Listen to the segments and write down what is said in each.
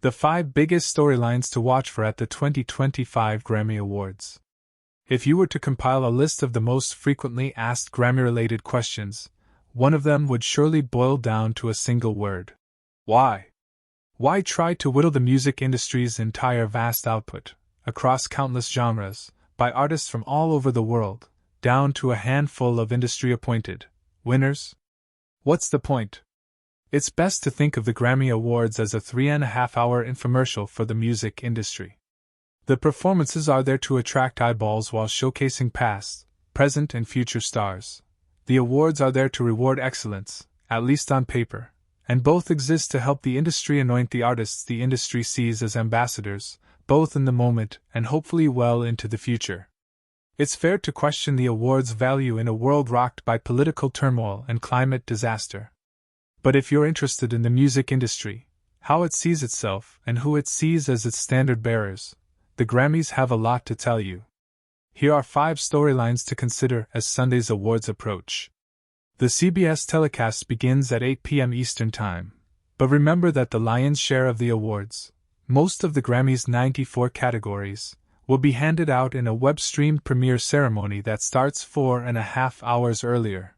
The 5 biggest storylines to watch for at the 2025 Grammy Awards. If you were to compile a list of the most frequently asked Grammy-related questions, one of them would surely boil down to a single word. Why? Why try to whittle the music industry's entire vast output, across countless genres, by artists from all over the world, down to a handful of industry-appointed winners? What's the point? It's best to think of the Grammy Awards as a 3.5-hour infomercial for the music industry. The performances are there to attract eyeballs while showcasing past, present, and future stars. The awards are there to reward excellence, at least on paper, and both exist to help the industry anoint the artists the industry sees as ambassadors, both in the moment and hopefully well into the future. It's fair to question the awards' value in a world rocked by political turmoil and climate disaster. But if you're interested in the music industry, how it sees itself, and who it sees as its standard bearers, the Grammys have a lot to tell you. Here are 5 storylines to consider as Sunday's awards approach. The CBS telecast begins at 8 p.m. Eastern Time, but remember that the lion's share of the awards, most of the Grammys' 94 categories, will be handed out in a web-streamed premiere ceremony that starts 4.5 hours earlier.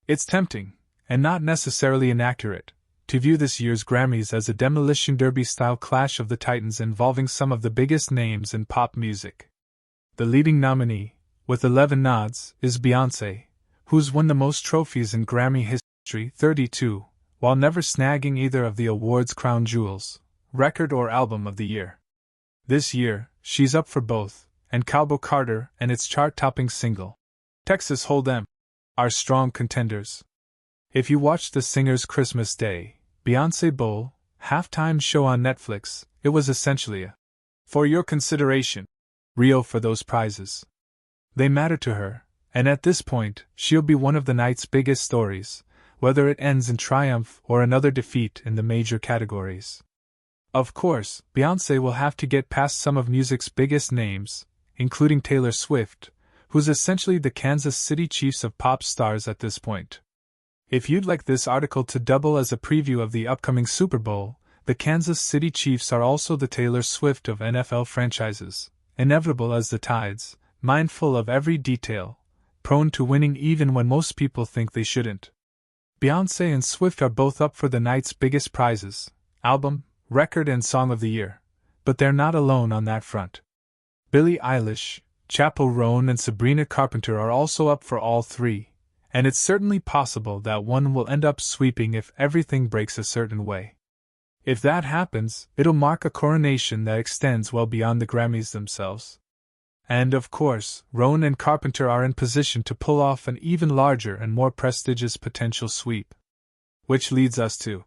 It's tempting, and not necessarily inaccurate, to view this year's Grammys as a demolition derby-style clash of the titans involving some of the biggest names in pop music. The leading nominee, with 11 nods, is Beyoncé, who's won the most trophies in Grammy history, 32, while never snagging either of the award's crown jewels, Record or Album of the Year. This year, she's up for both, and Cowboy Carter and its chart-topping single, Texas Hold'em, are strong contenders. If you watched the singer's Christmas Day, Beyoncé Bowl, halftime show on Netflix, it was essentially a for your consideration reel for those prizes. They matter to her, and at this point, she'll be one of the night's biggest stories, whether it ends in triumph or another defeat in the major categories. Of course, Beyoncé will have to get past some of music's biggest names, including Taylor Swift, who's essentially the Kansas City Chiefs of pop stars at this point. If you'd like this article to double as a preview of the upcoming Super Bowl, the Kansas City Chiefs are also the Taylor Swift of NFL franchises, inevitable as the Tides, mindful of every detail, prone to winning even when most people think they shouldn't. Beyoncé and Swift are both up for the night's biggest prizes, album, record, and song of the year, but they're not alone on that front. Billie Eilish, Chappell Roan, and Sabrina Carpenter are also up for all 3. And it's certainly possible that one will end up sweeping if everything breaks a certain way. If that happens, it'll mark a coronation that extends well beyond the Grammys themselves. And of course, Roan and Carpenter are in position to pull off an even larger and more prestigious potential sweep. Which leads us to